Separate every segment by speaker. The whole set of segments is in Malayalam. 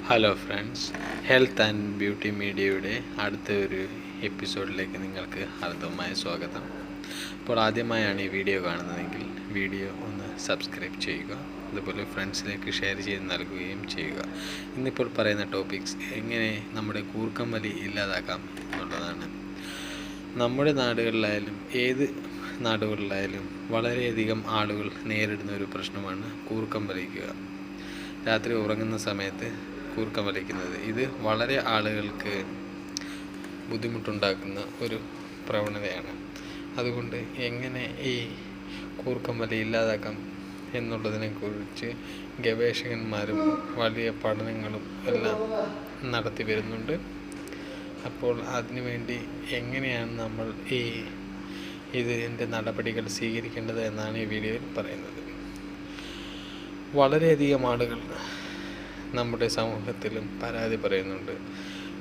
Speaker 1: Hello friends, health and beauty മീഡിയയുടെ അടുത്ത ഒരു എപ്പിസോഡിലേക്ക് നിങ്ങൾക്ക് ഹാർദവമായ സ്വാഗതം. അപ്പോൾ ആദ്യമായാണ് ഈ വീഡിയോ കാണുന്നതെങ്കിൽ വീഡിയോ ഒന്ന് സബ്സ്ക്രൈബ് ചെയ്യുക, അതുപോലെ ഫ്രണ്ട്സിലേക്ക് ഷെയർ ചെയ്ത് നൽകുകയും ചെയ്യുക. ഇന്നിപ്പോൾ പറയുന്ന ടോപ്പിക്സ് എങ്ങനെ നമ്മുടെ കൂർക്കം വലി ഇല്ലാതാക്കാം എന്നുള്ളതാണ്. നമ്മുടെ നാടുകളിലായാലും ഏത് നാടുകളിലായാലും വളരെയധികം ആളുകൾ നേരിടുന്ന ഒരു പ്രശ്നമാണ് കൂർക്കം വലിക്കുക. രാത്രി ഉറങ്ങുന്ന സമയത്ത് കൂർക്കം വലിക്കുന്നത് ഇത് വളരെ ആളുകൾക്ക് ബുദ്ധിമുട്ടുണ്ടാക്കുന്ന ഒരു പ്രവണതയാണ്. അതുകൊണ്ട് എങ്ങനെ ഈ കൂർക്കം വലി ഇല്ലാതാക്കാം എന്നുള്ളതിനെക്കുറിച്ച് ഗവേഷകന്മാരും വലിയ പഠനങ്ങളും എല്ലാം നടത്തി വരുന്നുണ്ട്. അപ്പോൾ അതിനുവേണ്ടി എങ്ങനെയാണ് നമ്മൾ ഇതിൻ്റെ നടപടികൾ സ്വീകരിക്കേണ്ടത് എന്നാണ് ഈ വീഡിയോയിൽ പറയുന്നത്. വളരെയധികം ആളുകൾ നമ്മുടെ സമൂഹത്തിലും പരാതി പറയുന്നുണ്ട്,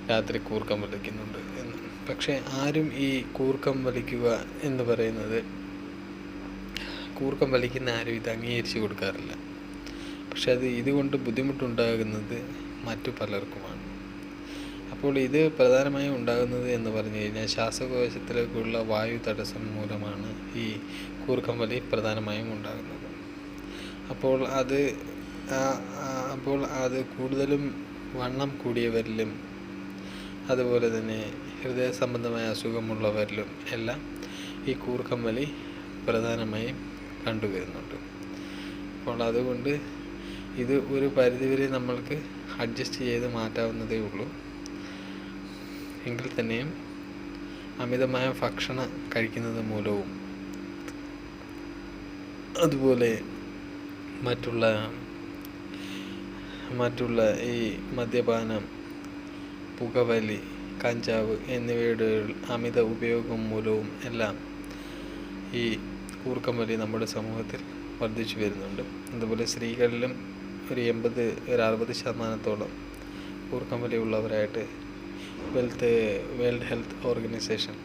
Speaker 1: രാത്രി കൂർക്കം വലിക്കുന്നുണ്ട് എന്ന്. പക്ഷേ ആരും ഈ കൂർക്കം വലിക്കുക എന്ന് പറയുന്നത്, കൂർക്കം വലിക്കുന്ന ആരും ഇത് അംഗീകരിച്ച് കൊടുക്കാറില്ല. പക്ഷെ ഇതുകൊണ്ട് ബുദ്ധിമുട്ടുണ്ടാകുന്നത് മറ്റു പലർക്കുമാണ്. അപ്പോൾ ഇത് പ്രധാനമായും ഉണ്ടാകുന്നത് എന്ന് പറഞ്ഞു കഴിഞ്ഞാൽ ശ്വാസകോശത്തിലേക്കുള്ള വായു തടസ്സം മൂലമാണ് ഈ കൂർക്കം വലി പ്രധാനമായും ഉണ്ടാകുന്നത്. അപ്പോൾ അത് കൂടുതലും വണ്ണം കൂടിയവരിലും അതുപോലെ തന്നെ ഹൃദയ സംബന്ധമായ അസുഖമുള്ളവരിലും എല്ലാം ഈ കൂർക്കം വലി പ്രധാനമായും കണ്ടുവരുന്നുണ്ട്. അപ്പോൾ അതുകൊണ്ട് ഇത് ഒരു പരിധിവരെ നമ്മൾക്ക് അഡ്ജസ്റ്റ് ചെയ്ത് മാറ്റാവുന്നതേ ഉള്ളൂ. എങ്കിൽ തന്നെയും അമിതമായ ഭക്ഷണം കഴിക്കുന്നത് മൂലവും അതുപോലെ മറ്റുള്ള ഈ മദ്യപാനം, പുകവലി, കഞ്ചാവ് എന്നിവയുടെ അമിത ഉപയോഗം മൂലവും എല്ലാം ഈ കൂർക്കം വലി നമ്മുടെ സമൂഹത്തിൽ വർദ്ധിച്ചു വരുന്നുണ്ട്. അതുപോലെ സ്ത്രീകളിലും ഒരു 60% കൂർക്കം വലി ഉള്ളവരായിട്ട് വേൾഡ് ഹെൽത്ത് ഓർഗനൈസേഷൻ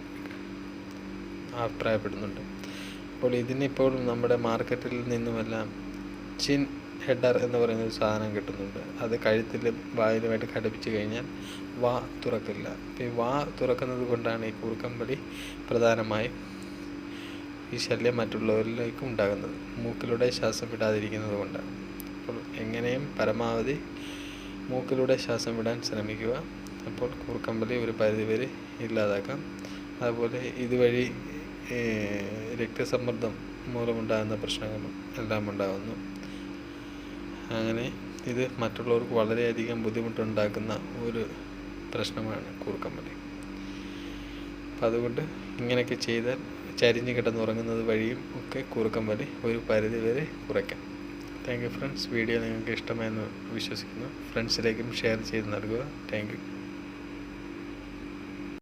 Speaker 1: അഭിപ്രായപ്പെടുന്നുണ്ട്. അപ്പോൾ ഇതിനിപ്പോൾ നമ്മുടെ മാർക്കറ്റിൽ നിന്നുമെല്ലാം ചിൻ ഹെഡർ എന്ന് പറയുന്ന ഒരു സാധനം കിട്ടുന്നുണ്ട്. അത് കഴുത്തിലും വായിലുമായിട്ട് ഘടിപ്പിച്ച് കഴിഞ്ഞാൽ വാ തുറക്കില്ല. അപ്പോൾ ഈ വാ തുറക്കുന്നത് കൊണ്ടാണ് ഈ കൂർക്കം വലി പ്രധാനമായും ഈ ശല്യം മറ്റുള്ളവരിലേക്കും ഉണ്ടാകുന്നത്. മൂക്കിലൂടെ ശ്വാസം വിടാതിരിക്കുന്നത് കൊണ്ടാണ്. അപ്പോൾ എങ്ങനെയും പരമാവധി മൂക്കിലൂടെ ശ്വാസം വിടാൻ ശ്രമിക്കുക. അപ്പോൾ കൂർക്കം വലി ഒരു പരിധിവരെ ഇല്ലാതാക്കാം. അതുപോലെ ഇതുവഴി രക്തസമ്മർദ്ദം മൂലമുണ്ടാകുന്ന പ്രശ്നങ്ങളും എല്ലാം ഉണ്ടാകുന്നു. അങ്ങനെ ഇത് മറ്റുള്ളവർക്ക് വളരെയധികം ബുദ്ധിമുട്ടുണ്ടാക്കുന്ന ഒരു പ്രശ്നമാണ് കൂർക്കം വലി. അപ്പം അതുകൊണ്ട് ഇങ്ങനെയൊക്കെ ചെയ്താൽ ചരിഞ്ഞ് കിടന്നുറങ്ങുന്നത് വഴിയും ഒക്കെ കൂർക്കം വലി ഒരു പരിധിവരെ കുറയ്ക്കാം. Thank you friends. വീഡിയോ നിങ്ങൾക്ക് ഇഷ്ടമായെന്ന് വിശ്വസിക്കുന്നു. ഫ്രണ്ട്സിലേക്കും ഷെയർ ചെയ്ത് നൽകുക. Thank you.